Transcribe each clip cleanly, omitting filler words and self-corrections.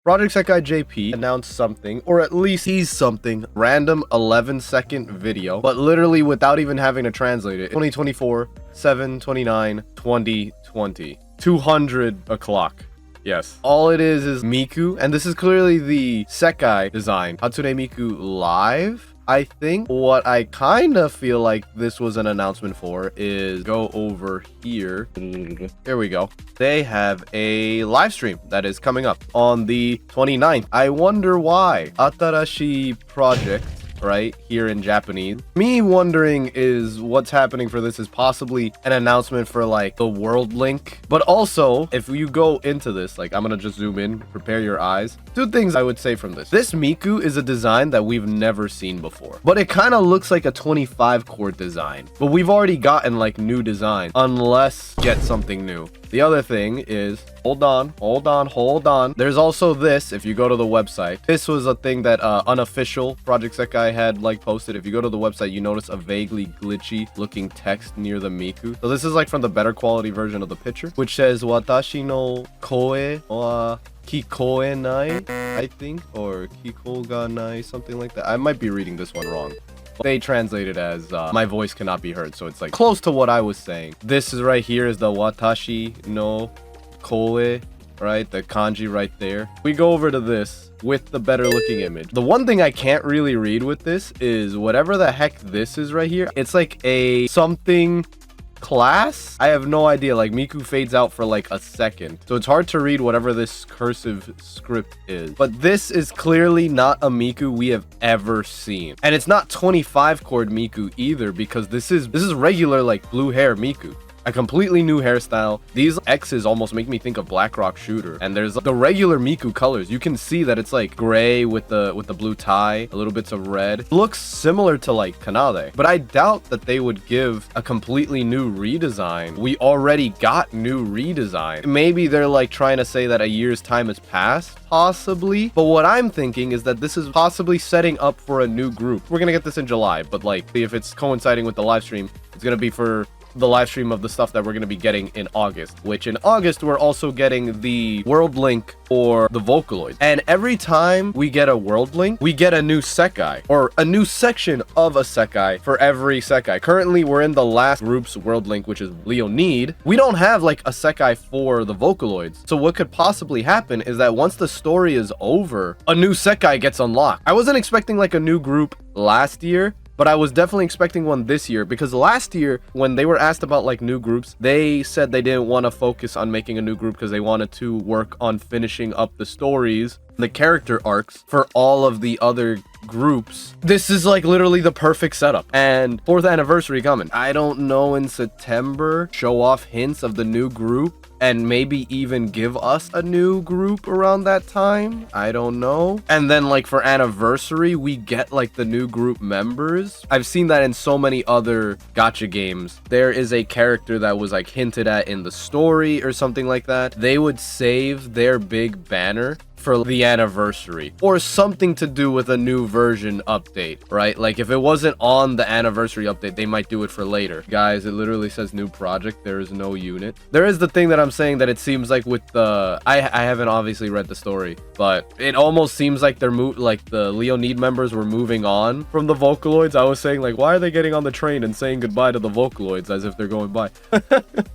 Project Sekai JP announced something, or at least he's something, random 11-second video, but literally without even having to translate it. 2024, 7/29, 2020. 200 o'clock. Yes. All it is Miku, and this is clearly the Sekai design. Hatsune Miku Live, I think. What I kind of feel like this was an announcement for is go over here. Here we go. They have a live stream that is coming up on the 29th. I wonder why. Atarashi project. Right here in Japanese. Me wondering is what's happening for this is possibly an announcement for like the world link, but also if you go into this, like I'm gonna just zoom in, prepare your eyes. Two things I would say from this Miku is a design that we've never seen before, but it kind of looks like a 25 chord design, but we've already gotten like new design, unless get something new. The other thing is, hold on. There's also this, if you go to the website. This was a thing that unofficial Project Sekai had like posted. If you go to the website, you notice a vaguely glitchy looking text near the Miku. So this is like from the better quality version of the picture, which says Watashi no koe wa kikoenai, I think, or kiko ga nai, something like that. I might be reading this one wrong. They translate it as my voice cannot be heard, so it's like close to what I was saying. This is right here is the watashi no koe, right? The kanji right there. We go over to this with the better looking image. The one thing I can't really read with this is whatever the heck this is right here. It's like a something class. I have no idea. Like Miku fades out for like a second, so it's hard to read whatever this cursive script is. But this is clearly not a Miku we have ever seen, and it's not 25 chord Miku either, because this is regular like blue hair Miku. A completely new hairstyle. These X's almost make me think of Black Rock Shooter. And there's the regular Miku colors. You can see that it's like gray with the blue tie, a little bits of red. It looks similar to like Kanade, but I doubt that they would give a completely new redesign. We already got new redesign. Maybe they're like trying to say that a year's time has passed, possibly. But what I'm thinking is that this is possibly setting up for a new group. We're gonna get this in July, but like if it's coinciding with the live stream, it's gonna be for the live stream of the stuff that we're going to be getting in August, which in August we're also getting the world link for the Vocaloids. And every time we get a world link, we get a new Sekai, or a new section of a Sekai for every Sekai. Currently we're in the last group's world link, which is Leonid. We don't have like a Sekai for the Vocaloids, so what could possibly happen is that once the story is over, a new Sekai gets unlocked. I wasn't expecting like a new group last year, but I was definitely expecting one this year, because last year when they were asked about like new groups, they said they didn't want to focus on making a new group because they wanted to work on finishing up the stories, the character arcs for all of the other groups. This is like literally the perfect setup, and 4th anniversary coming. I don't know, in September, show off hints of the new group and maybe even give us a new group around that time. I don't know. And then like for anniversary, we get like the new group members. I've seen that in so many other gacha games. There is a character that was like hinted at in the story or something like that. They would save their big banner for the anniversary, or something to do with a new version update, right? Like if it wasn't on the anniversary update, they might do it for later. Guys, it literally says new project. There is no unit. There is the thing that I'm saying that it seems like with the I haven't obviously read the story, but it almost seems like they're like the Leonid members were moving on from the Vocaloids. I was saying like, why are they getting on the train and saying goodbye to the Vocaloids as if they're going by?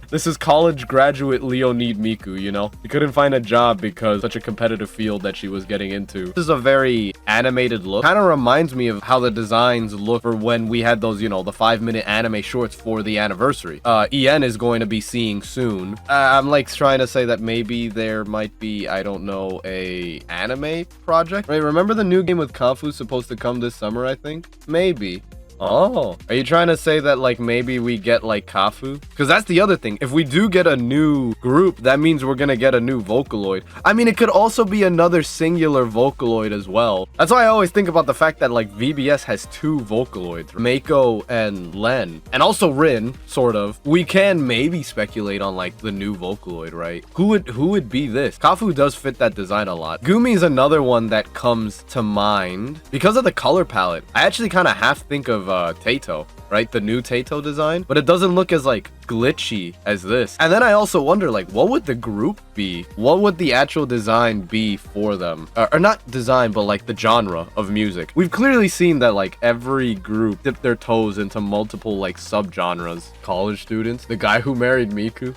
This is college graduate Leonid Miku, you know? She couldn't find a job because such a competitive field that she was getting into. This is a very animated look. Kind of reminds me of how the designs look for when we had those, you know, the 5-minute anime shorts for the anniversary. EN is going to be seeing soon. I'm like trying to say that maybe there might be, I don't know, a anime project. Right? Remember the new game with Kafu supposed to come this summer, I think? Maybe. Oh, are you trying to say that like maybe we get like Kafu? Because that's the other thing. If we do get a new group, that means we're gonna get a new Vocaloid. I mean, it could also be another singular Vocaloid as well. That's why I always think about the fact that like VBS has 2 Vocaloids, Mako and Len, and also Rin, sort of. We can maybe speculate on like the new Vocaloid, right? Who would be this? Kafu does fit that design a lot. Gumi is another one that comes to mind because of the color palette. I actually kind of half think of of Taito, right? The new Taito design, but it doesn't look as like glitchy as this. And then I also wonder, like, what would the group be? What would the actual design be for them? Or not design, but like the genre of music. We've clearly seen that like every group dip their toes into multiple like subgenres. College students, the guy who married Miku.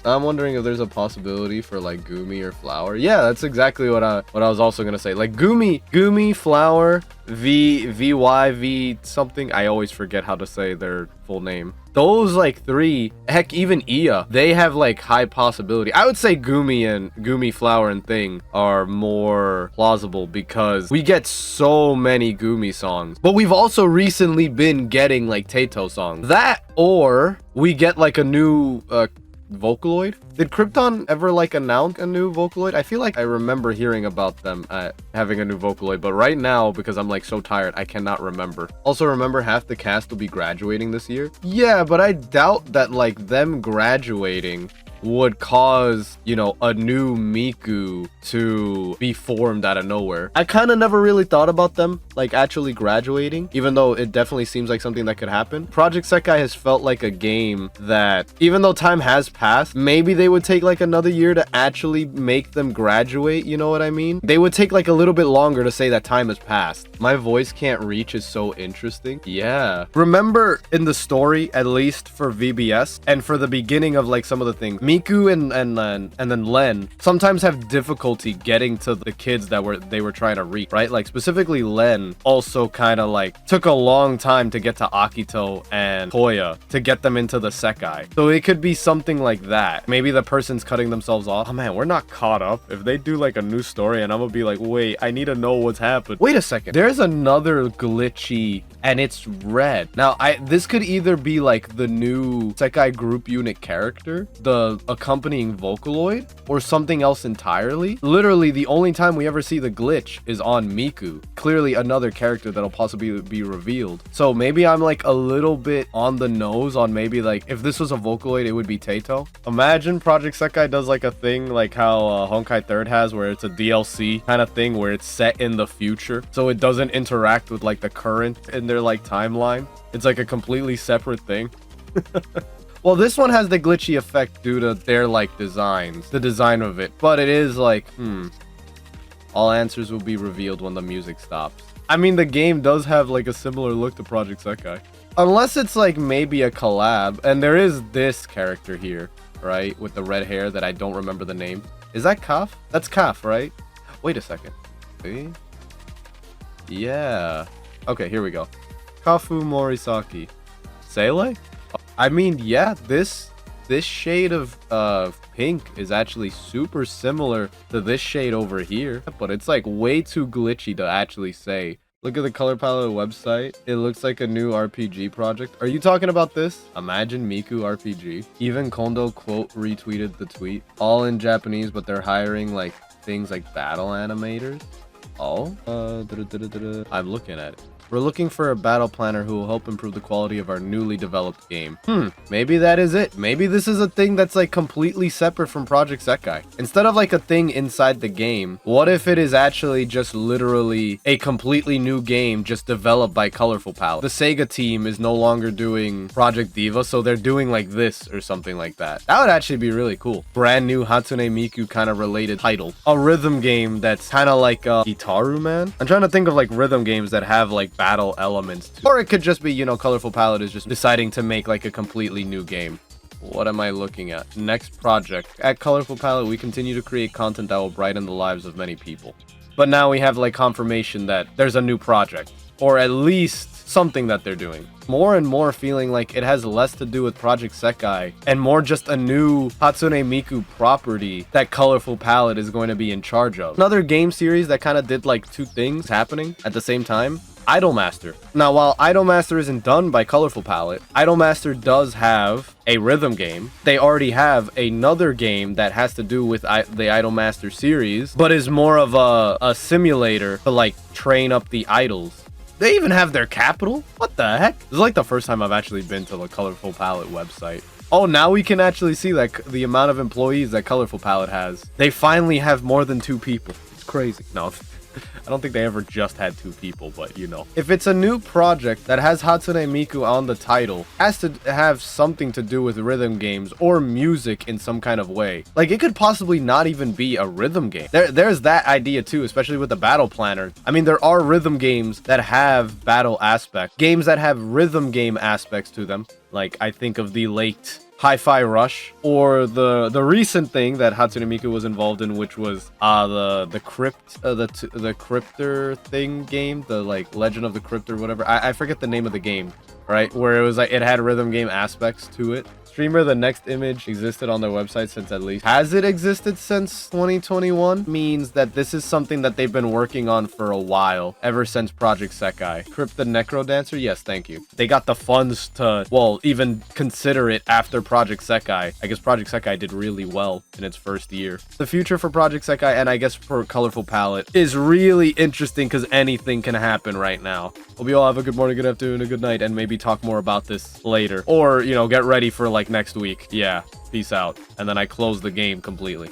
I'm wondering if there's a possibility for like Gumi or Flower. Yeah, that's exactly what I was also gonna say. Like Gumi, Flower, V something. I always forget how to say their full name. Those like three, heck, even Iya, they have like high possibility. I would say Gumi, Flower, and Thing are more plausible because we get so many Gumi songs. But we've also recently been getting like Taito songs. That, or we get like a new Vocaloid? Did Krypton ever like announce a new Vocaloid? I feel like I remember hearing about them having a new Vocaloid, but right now, because I'm like so tired, I cannot remember. Also, remember half the cast will be graduating this year? Yeah, but I doubt that like them graduating would cause, you know, a new Miku to be formed out of nowhere. I kind of never really thought about them like actually graduating, even though it definitely seems like something that could happen. Project Sekai has felt like a game that, even though time has passed, maybe they would take like another year to actually make them graduate, you know what I mean? They would take like a little bit longer to say that time has passed. My voice can't reach is so interesting. Yeah. Remember in the story, at least for VBS, and for the beginning of like some of the things, Miku and then Len sometimes have difficulty getting to the kids that they were trying to reach, right? Like specifically Len also kind of like took a long time to get to Akito and Toya to get them into the Sekai. So it could be something like that. Maybe the person's cutting themselves off. Oh man, we're not caught up. If they do like a new story and I'm gonna be like, wait, I need to know what's happened. Wait a second. There's another glitchy and it's red. Now, this could either be like the new Sekai group unit character, the accompanying Vocaloid, or something else entirely. Literally, the only time we ever see the glitch is on Miku. Clearly another character that'll possibly be revealed. So maybe I'm like a little bit on the nose on maybe like if this was a Vocaloid, it would be Taito. Imagine Project Sekai does like a thing like how Honkai 3rd has, where it's a DLC kind of thing where it's set in the future, so it doesn't interact with like the current in their like timeline. It's like a completely separate thing. Well, this one has the glitchy effect due to their like designs, the design of it, but it is like, all answers will be revealed when the music stops. I mean, the game does have like a similar look to Project Sekai, unless it's like maybe a collab. And there is this character here, right, with the red hair that I don't remember the name. Is that Kaf? That's Kaf, right? Wait a second. See? Yeah. Okay, here we go. Kafu Morisaki. Seile? I mean, yeah, this shade of pink is actually super similar to this shade over here, but it's like way too glitchy to actually say. Look at the color palette website. It looks like a new RPG project. Are you talking about this? Imagine Miku RPG. Even Kondo quote retweeted the tweet. All in Japanese, but they're hiring like things like battle animators. Oh, I'm looking at it. We're looking for a battle planner who will help improve the quality of our newly developed game. Maybe that is it. Maybe this is a thing that's like completely separate from Project Sekai. Instead of like a thing inside the game, what if it is actually just literally a completely new game just developed by Colorful Palette? The Sega team is no longer doing Project Diva, so they're doing like this or something like that. That would actually be really cool. Brand new Hatsune Miku kind of related title. A rhythm game that's kind of like Hitaru Man. I'm trying to think of like rhythm games that have like battle elements too. Or it could just be, you know, Colorful Palette is just deciding to make like a completely new game. What am I looking at? Next project. At Colorful Palette, we continue to create content that will brighten the lives of many people. But now we have like confirmation that there's a new project, or at least something that they're doing. More and more feeling like it has less to do with Project Sekai and more just a new Hatsune Miku property that Colorful Palette is going to be in charge of. Another game series that kind of did like two things happening at the same time. Idolmaster. Now, while Idolmaster isn't done by Colorful Palette, Idolmaster does have a rhythm game. They already have another game that has to do with the Idolmaster series, but is more of a simulator to like train up the idols. They even have their capital? What the heck? This is like the first time I've actually been to the Colorful Palette website. Oh, now we can actually see like the amount of employees that Colorful Palette has. They finally have more than 2 people. crazy. No, I don't think they ever just had 2 people, but you know. If it's a new project that has Hatsune Miku on the title, it has to have something to do with rhythm games or music in some kind of way. Like, it could possibly not even be a rhythm game. There's that idea too, especially with the battle planner. I mean, there are rhythm games that have battle aspect, games that have rhythm game aspects to them. Like, I think of the late Hi-Fi Rush, or the recent thing that Hatsune Miku was involved in, which was the Cryptor thing game, the like Legend of the Crypt or whatever. I forget the name of the game, right? Where it was like it had rhythm game aspects to it. Streamer, the next image existed on their website since at least. Has it existed since 2021? Means that this is something that they've been working on for a while, ever since Project Sekai. Crypt the Necro Dancer? Yes, thank you. They got the funds to, well, even consider it after Project Sekai. I guess Project Sekai did really well in its first year. The future for Project Sekai, and I guess for Colorful Palette, is really interesting because anything can happen right now. Hope you all have a good morning, good afternoon, and good night, and maybe talk more about this later. Or, you know, get ready for like next week. Yeah, peace out. And then I close the game completely.